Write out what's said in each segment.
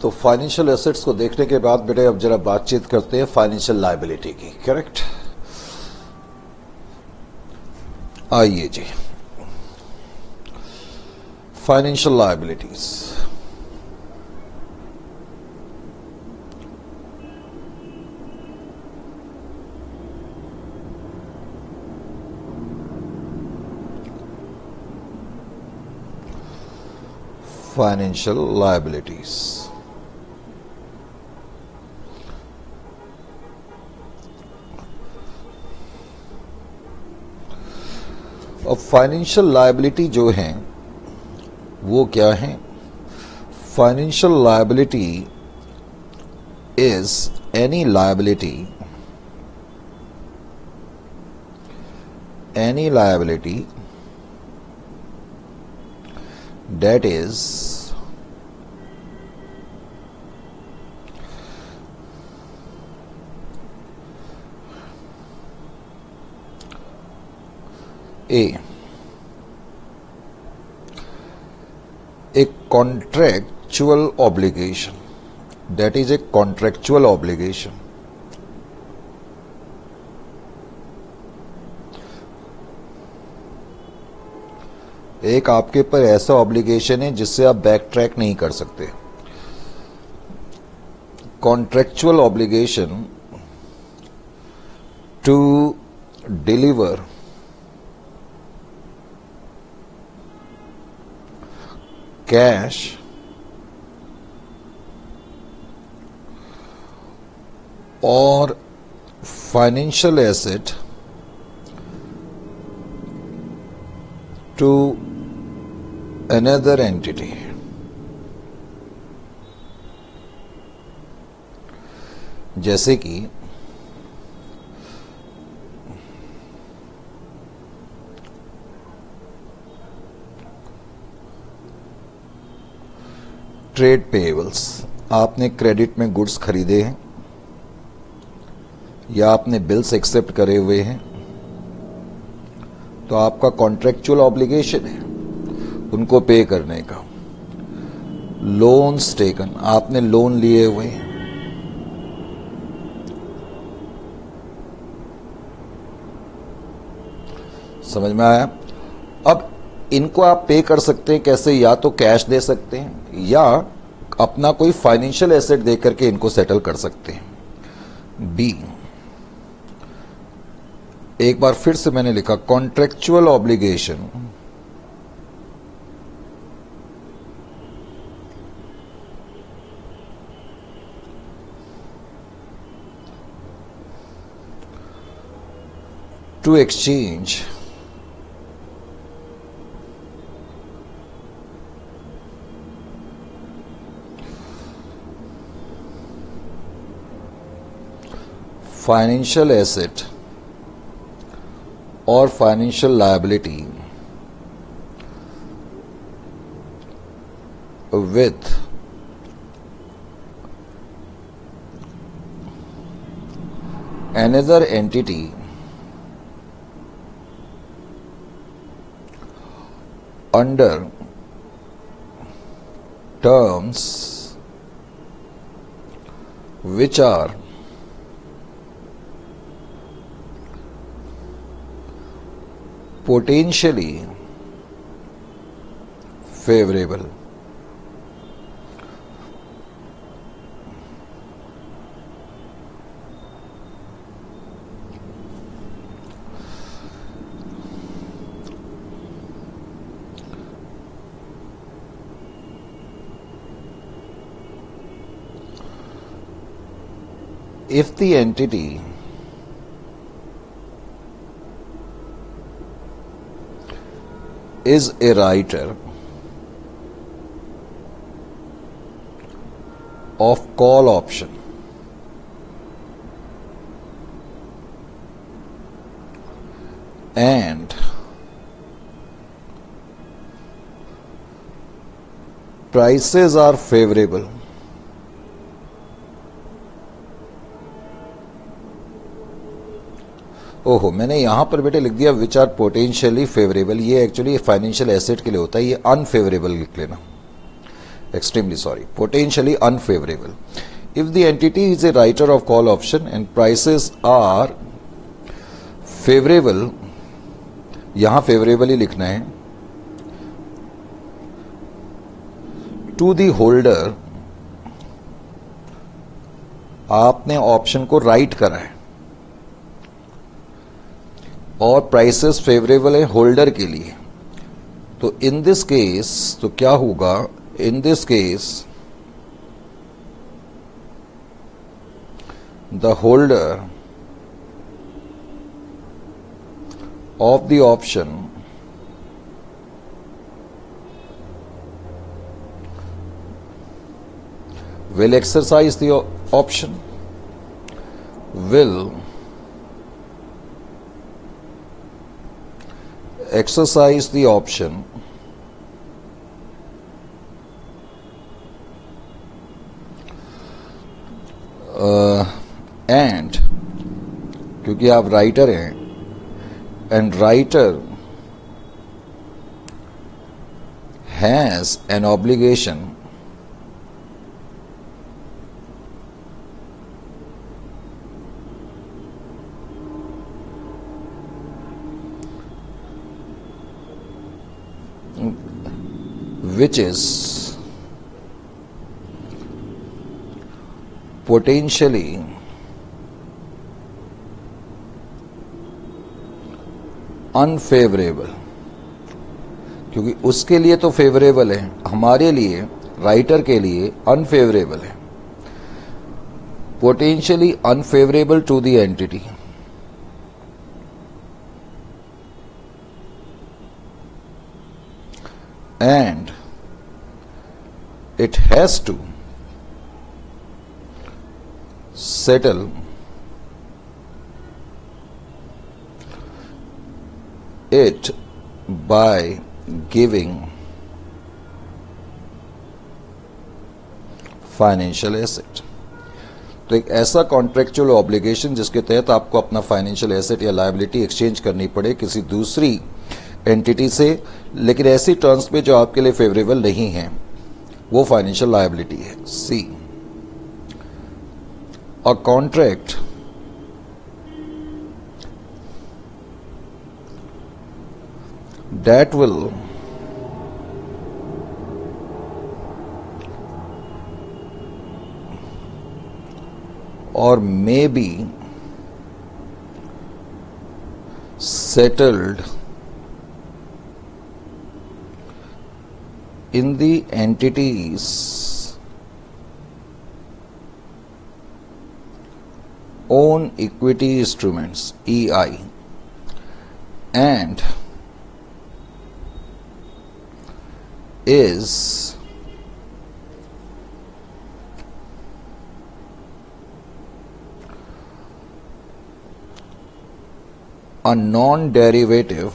तो financial assets को देखने के बाद बेटे अब जरा बातचीत करते हैं फाइनेंशियल लायबिलिटी की। करेक्ट, आइए जी, फाइनेंशियल लायबिलिटीज। फाइनेंशियल लायबिलिटीज, अब फाइनेंशियल लायबिलिटी जो है वो क्या है? Financial liability is any liability that is a contractual obligation, that is a contractual obligation, एक आपके पर ऐसा ऑब्लिगेशन है जिससे आप बैक ट्रैक नहीं कर सकते। Contractual obligation to deliver cash और financial asset to another entity, जैसे कि ट्रेड पेएबल्स, आपने क्रेडिट में गुड्स खरीदे हैं या आपने बिल्स एक्सेप्ट करे हुए हैं, तो आपका कॉन्ट्रेक्चुअल ऑब्लिगेशन है उनको पे करने का। लोन्स टेकन, आपने लोन लिए हुए हैं, समझ में आया? अब इनको आप पे कर सकते हैं कैसे? या तो कैश दे सकते हैं या अपना कोई फाइनेंशियल एसेट दे करके इनको सेटल कर सकते हैं। बी, एक बार फिर से मैंने लिखा contractual obligation to exchange financial asset or financial liability with another entity under terms which are potentially favorable. If the entity is a writer of call option and prices are favorable, ओहो, मैंने यहां पर बेटे लिख दिया which are potentially favourable. ये actually financial asset के लिए होता है, ये अनफेवरेबल लिख लेना। extremely sorry, potentially unfavorable. If the entity is a writer of call option and prices are favorable, यहां favorable ही लिखना है, to the holder, आपने ऑप्शन को राइट करा है और प्राइसेस फेवरेबल है होल्डर के लिए, तो इन दिस केस तो क्या होगा, in this case the holder of the option will exercise the option, will exercise the option and क्योंकि आप राइटर हैं and writer has an obligation which is potentially unfavorable, क्योंकि उसके लिए तो फेवरेबल है, हमारे लिए राइटर के लिए अनफेवरेबल है, potentially unfavourable to the entity, and it has to settle it by giving financial asset. तो एक ऐसा कॉन्ट्रेक्चुअल ऑब्लिगेशन जिसके तहत आपको अपना फाइनेंशियल एसेट या लायबिलिटी एक्सचेंज करनी पड़े किसी दूसरी एंटिटी से, लेकिन ऐसी टर्म्स पे जो आपके लिए फेवरेबल नहीं है, वो फाइनेंशियल लायबिलिटी है। C, a contract that will or may be settled in the entity's own equity instruments EI and is a non-derivative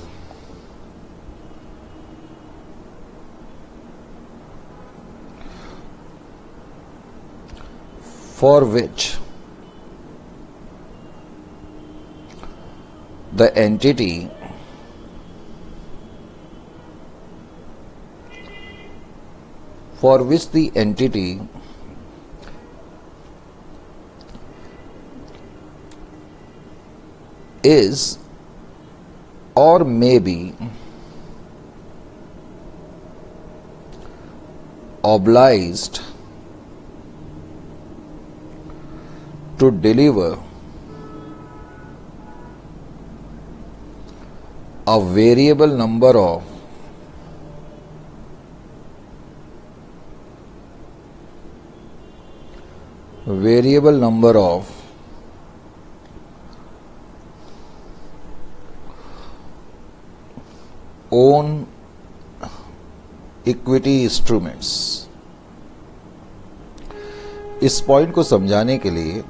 for which the entity is or may be obliged to deliver a variable number of own equity instruments। इस point को समझाने के लिए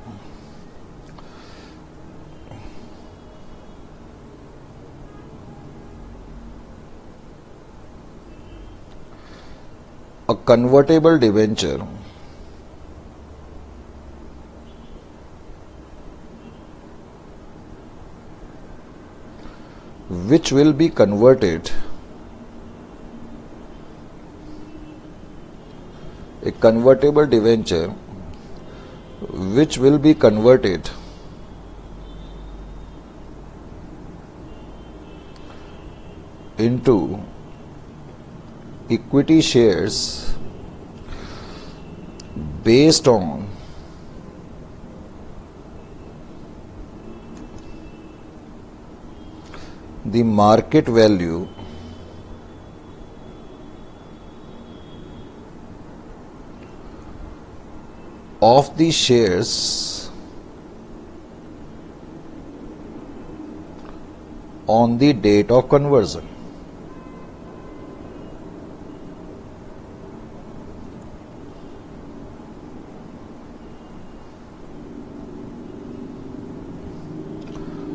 a convertible debenture which will be converted a convertible debenture which will be converted into equity shares based on the market value of the shares on the date of conversion.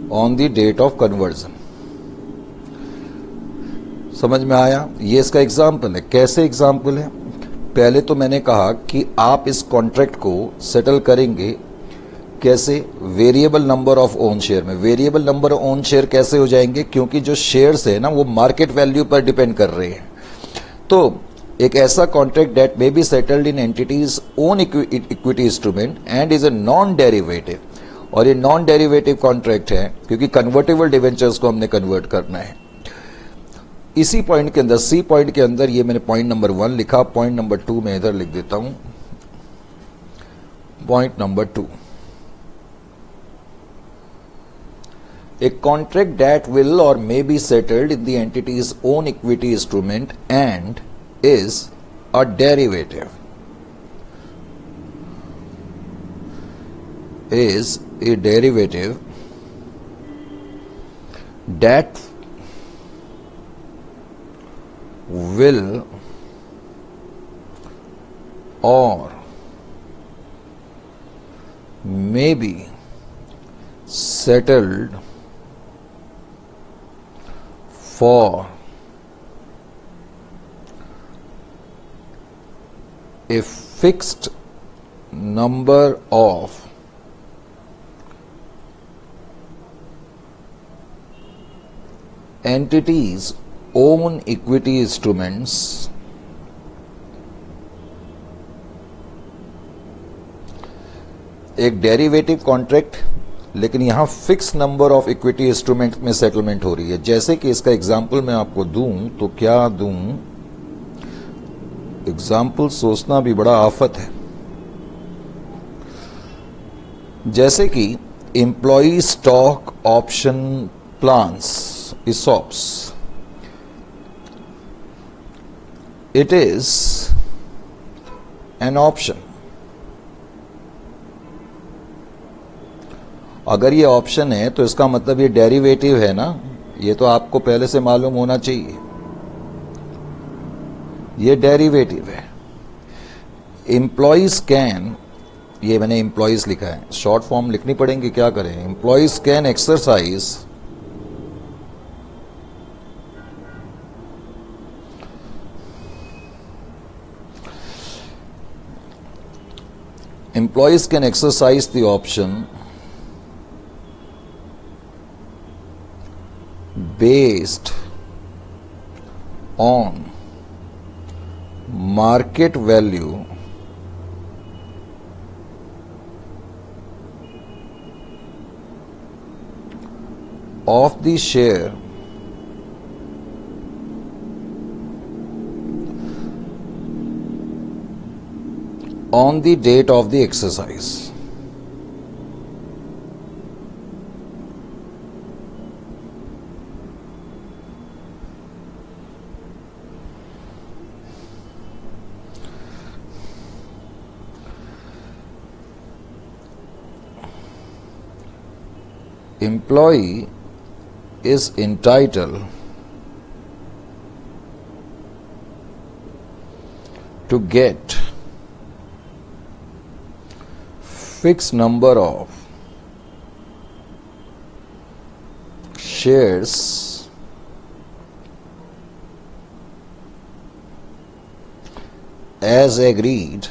On the date of conversion. समझ में आया? ये इसका example है. कैसे example है? पहले तो मैंने कहा कि आप इस कॉन्ट्रैक्ट को सेटल करेंगे कैसे? Variable number of own share में. Variable number of own share कैसे हो जाएंगे? क्योंकि जो शेयर्स है ना वो मार्केट वैल्यू पर डिपेंड कर रहे हैं. तो एक ऐसा contract that may be settled in entities own equity instrument and is a non derivative. और ये नॉन डेरिवेटिव कॉन्ट्रैक्ट है क्योंकि कन्वर्टेबल डिवेंचर्स को हमने कन्वर्ट करना है. इसी पॉइंट के अंदर, सी पॉइंट के अंदर, ये मैंने पॉइंट नंबर 1 लिखा. पॉइंट नंबर 2 मैं इधर लिख देता हूं. Point number 2, a contract that will or may be settled in the entity's own equity instrument and is a derivative. Is a derivative that will or may be settled for a fixed number of entities own equity instruments एक derivative contract, लेकिन यहां fix number of equity instrument में settlement हो रही है. जैसे कि इसका एग्जांपल मैं आपको दूं तो क्या दूं? एग्जांपल सोचना भी बड़ा आफत है. जैसे कि employee stock option plans, ESOPs. It is an option. अगर ये ऑप्शन है तो इसका मतलब ये डेरिवेटिव है ना. ये तो आपको पहले से मालूम होना चाहिए. ये डेरिवेटिव है. एम्प्लॉइज कैन, ये मैंने एम्प्लॉइज लिखा है, शॉर्ट फॉर्म लिखनी पड़ेंगे, क्या करें? Employees can exercise employees can exercise the option based on market value of the share on the date of the exercise. Employee is entitled to get fixed number of shares as agreed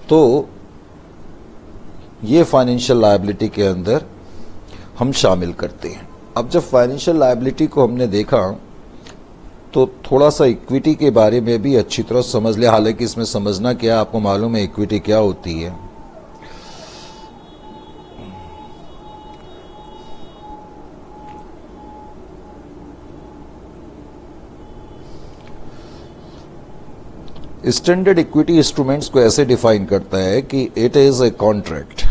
तो ये financial liability के अंदर हम शामिल करते हैं. अब जब फाइनेंशियल लायबिलिटी को हमने देखा तो थोड़ा सा इक्विटी के बारे में भी अच्छी तरह समझ ले। हालांकि इसमें समझना क्या, आपको मालूम है इक्विटी क्या होती है। स्टैंडर्ड इक्विटी इंस्ट्रूमेंट्स को ऐसे डिफाइन करता है कि it is a contract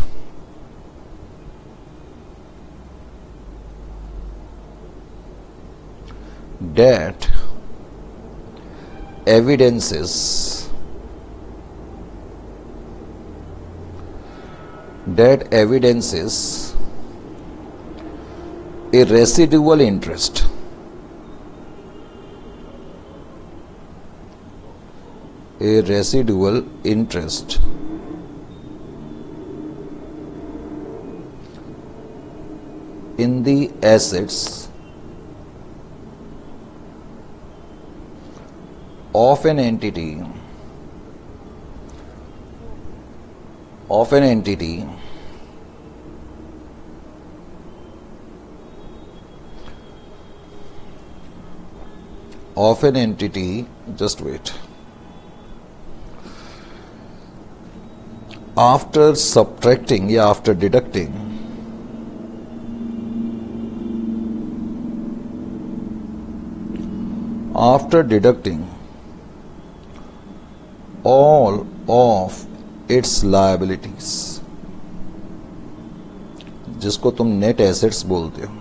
that evidences a residual interest in the assets of an entity just wait, after subtracting या after deducting all of its liabilities, जिसको तुम नेट एसेट्स बोलते हो।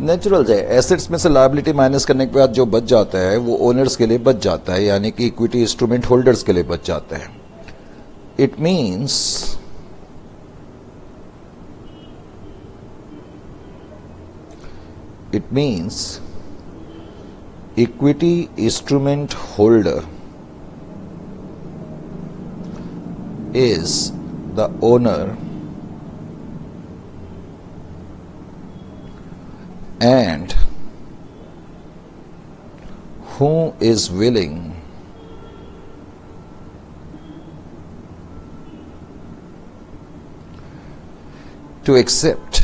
नेचुरल है, एसेट्स में से लायबिलिटी माइनस करने के बाद जो बच जाता है वो ओनर्स के लिए बच जाता है, यानी कि इक्विटी इंस्ट्रूमेंट होल्डर्स के लिए बच जाता है। It means equity instrument holder is the owner and who is willing to accept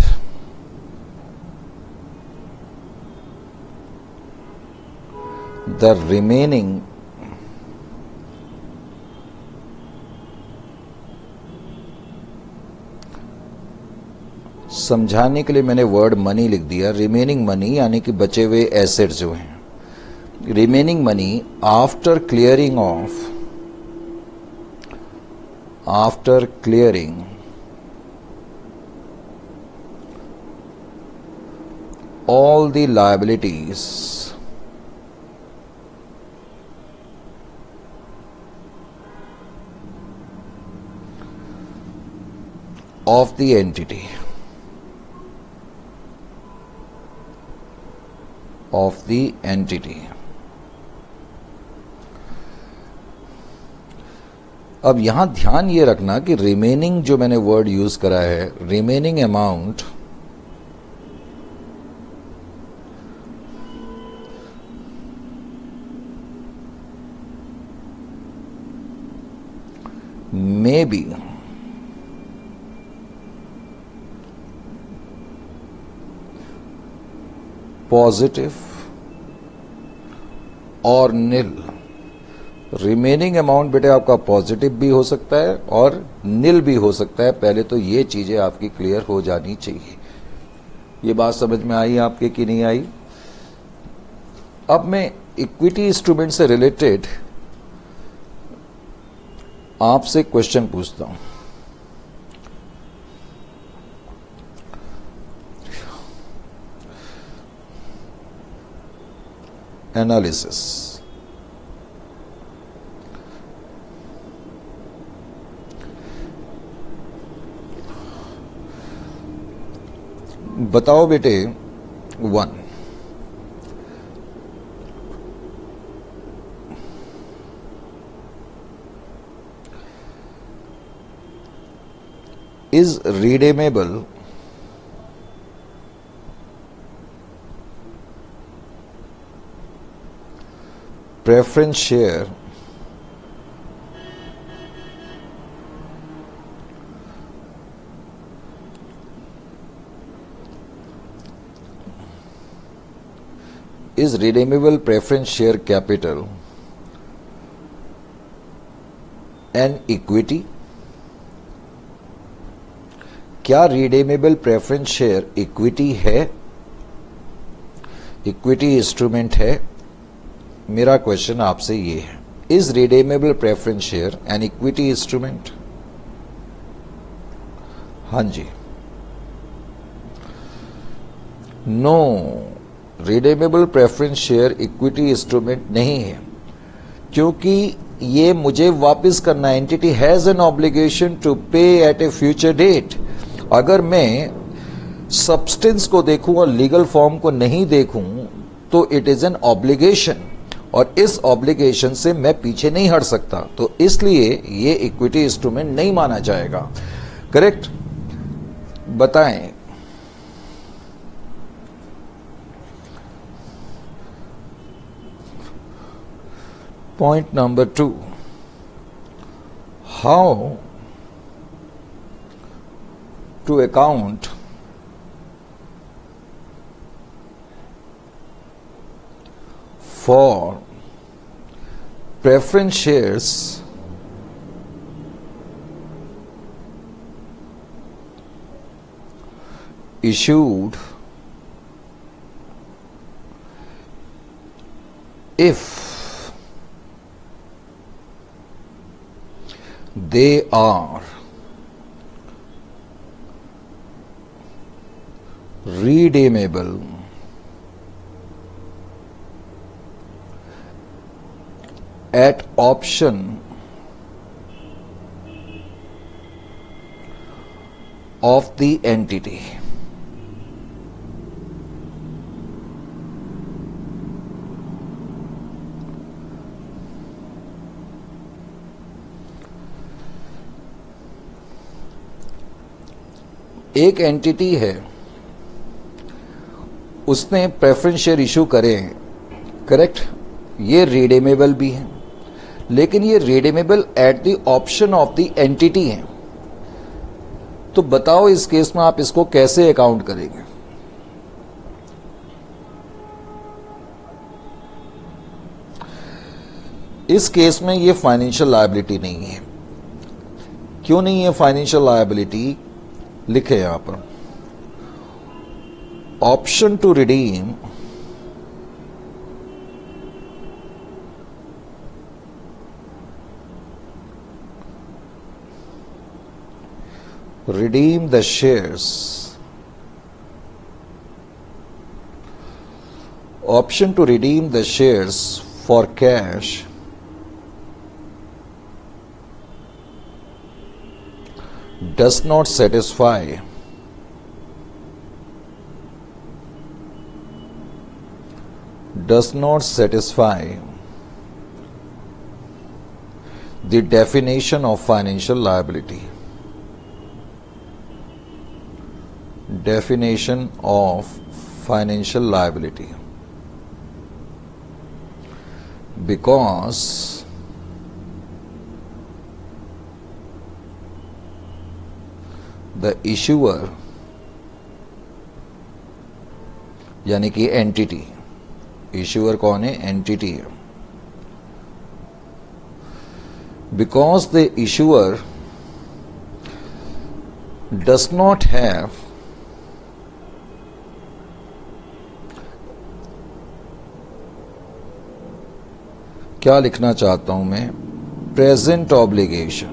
the remaining समझाने के लिए मैंने वर्ड मनी लिख दिया। रिमेनिंग मनी यानी कि बचे हुए एसेट्स जो हैं, remaining money after clearing all the liabilities of the entity, अब यहां ध्यान ये रखना कि रिमेनिंग जो मैंने वर्ड यूज करा है, remaining amount may be positive और नील। रिमेनिंग अमाउंट बेटे आपका पॉजिटिव भी हो सकता है और नील भी हो सकता है। पहले तो ये चीजें आपकी क्लियर हो जानी चाहिए। ये बात समझ में आई आपके कि नहीं आई? अब मैं इक्विटी इंस्ट्रूमेंट से रिलेटेड आपसे क्वेश्चन पूछता हूं। एनालिसिस, बताओ बेटे 1, is redeemable preference share Is redeemable preference share capital an equity? क्या रिडीमेबल प्रेफरेंस शेयर इक्विटी है, इक्विटी इंस्ट्रूमेंट है? मेरा क्वेश्चन आपसे ये है, is redeemable preference share an equity instrument? हाँ जी, no, redeemable preference share equity instrument नहीं है, क्योंकि ये मुझे वापस करना है। Entity has an obligation to pay at a future date. अगर मैं सब्सटेंस को देखूं और लीगल फॉर्म को नहीं देखूं तो इट इज एन ऑब्लिगेशन, और इस ऑब्लिगेशन से मैं पीछे नहीं हट सकता, तो इसलिए ये इक्विटी इंस्ट्रूमेंट नहीं माना जाएगा। करेक्ट? बताएं। Point number 2, how to account for preference shares issued if they are redeemable at option of the entity. एक एंटिटी है, उसने प्रेफरेंस शेयर इशू करे हैं, करेक्ट? ये रिडीमेबल भी है, लेकिन ये redeemable at the option of the entity है। तो बताओ इस केस में आप इसको कैसे अकाउंट करेंगे? इस केस में ये फाइनेंशियल लायबिलिटी नहीं है। क्यों नहीं है फाइनेंशियल लायबिलिटी? लिखे यहां पर, option to redeem the shares, option to redeem the shares for cash does not satisfy the definition of financial liability. Definition of financial liability, because the issuer यानी कि एंटिटी, इश्यूअर कौन है? Entity है। Because the issuer does not have क्या लिखना चाहता हूं मैं? Present obligation.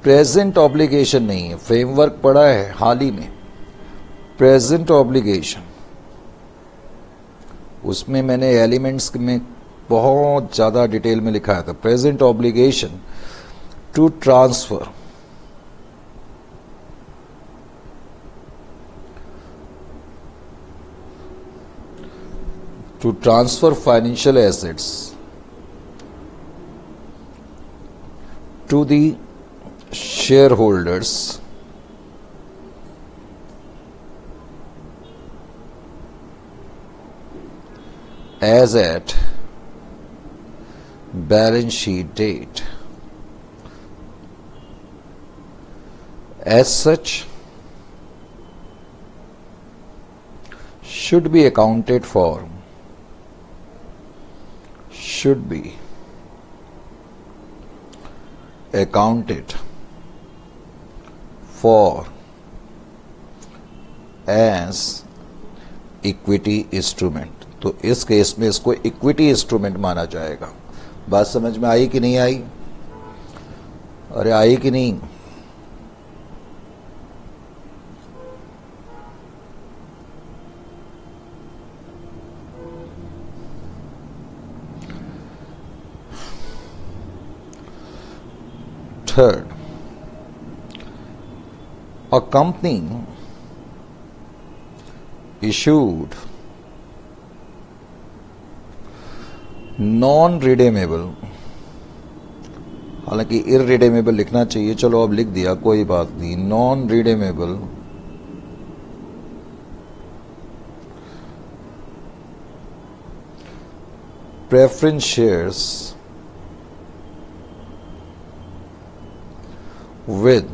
प्रेजेंट ऑब्लिगेशन नहीं है, फ्रेमवर्क पढ़ा है हाल ही में, प्रेजेंट ऑब्लिगेशन। उसमें मैंने एलिमेंट्स में बहुत ज़्यादा डिटेल में लिखा था। Present obligation to transfer, to transfer financial assets to the shareholders as at balance sheet date. As such, should be accounted for, should be accounted for as equity instrument. तो इस case में इसको equity instrument माना जाएगा। बात समझ में आई कि नहीं आई? अरे आई कि नहीं? Third, a company issued non-redeemable, हालांकि irredeemable लिखना चाहिए, चलो अब लिख दिया, कोई बात नहीं, non-redeemable preference shares with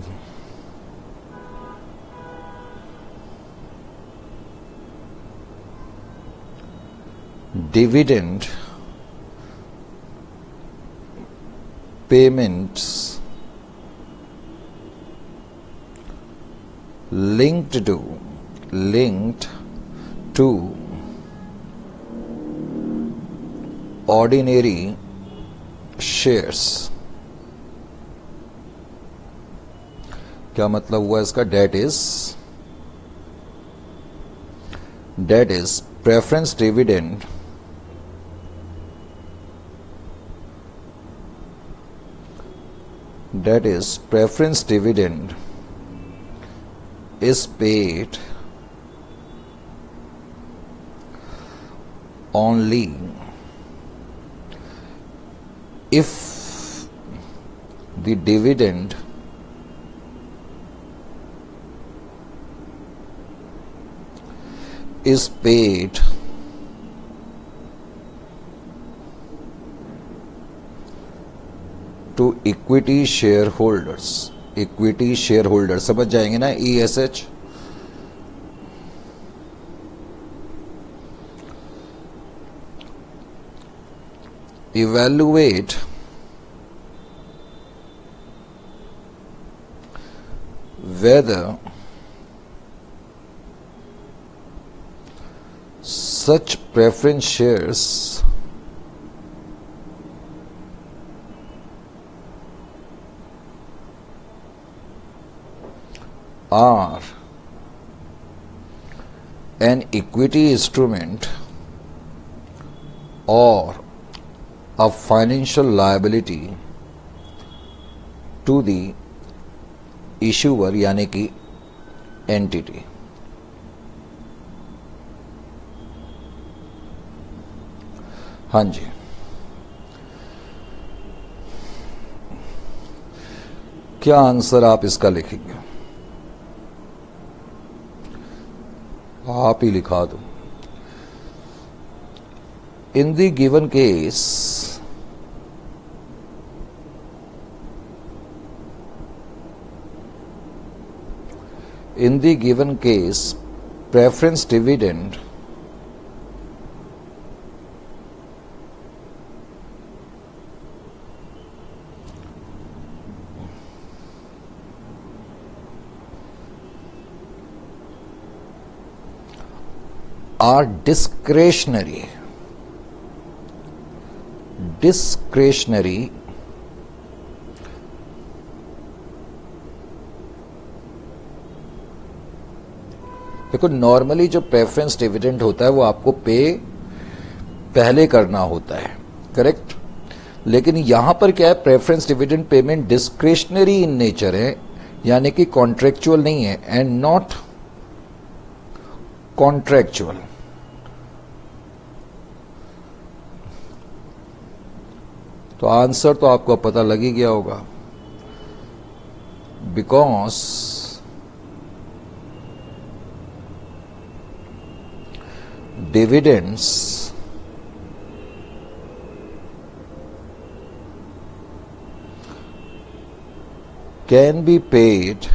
dividend payments linked to ordinary shares। क्या मतलब हुआ इसका? Debt is preference dividend is paid only if the dividend is paid to equity shareholders। Equity share holder समझ जाएंगे ना? ESH। evaluate whether such preference shares are an equity instrument or a financial liability to the issuer यानी कि entity। हाँ जी, क्या answer आप इसका लिखेंगे? आप ही लिखा दो। In the given case, preference dividend are discretionary देखो, नॉर्मली जो प्रेफरेंस डिविडेंड होता है वो आपको पे पहले करना होता है, करेक्ट? लेकिन यहां पर क्या है, preference dividend payment discretionary in nature है, यानी कि कॉन्ट्रेक्चुअल नहीं है, एंड नॉट कॉन्ट्रेक्चुअल। तो आंसर तो आपको पता लग ही गया होगा, because dividends can be paid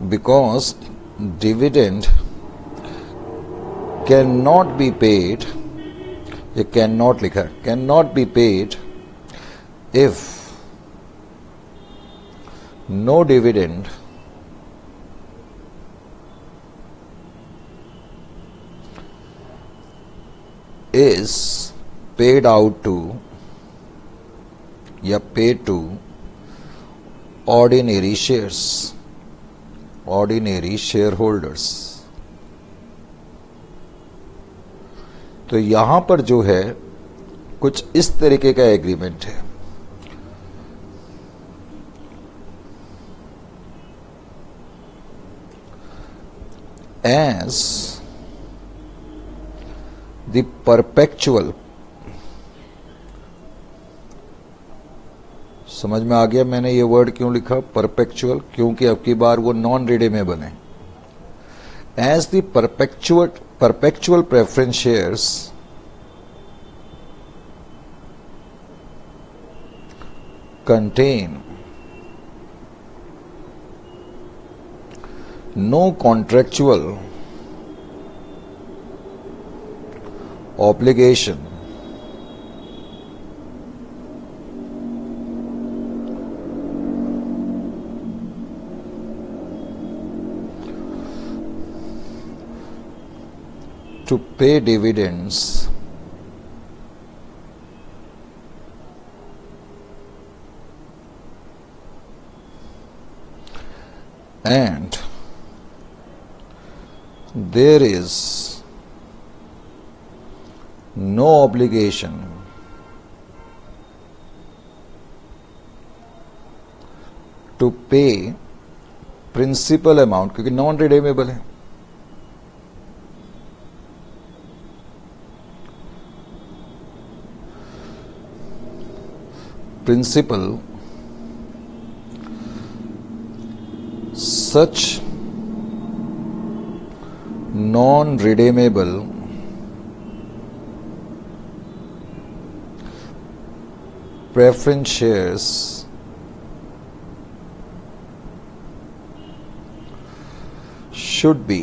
because dividend cannot be paid, ये cannot लिखा है, cannot be paid if no dividend is paid out to या paid to ordinary shares, ordinary shareholders. तो यहां पर जो है कुछ इस तरीके का एग्रीमेंट है. As the perpetual, समझ में आ गया मैंने ये वर्ड क्यों लिखा परपेचुअल, क्योंकि अब की बार वो नॉन रिडीमेबल है. As the perpetual preference shares contain no contractual obligation to pay dividends and there is no obligation to pay principal amount, क्योंकि नॉन रिडीमेबल है. Principal such non-redeemable preference shares should be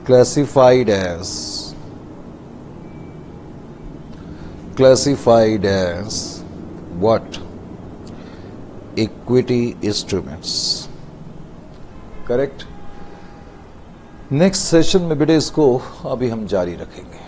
classified as what? Equity instruments. Correct. Next session में बेटे इसको अभी हम जारी रखेंगे.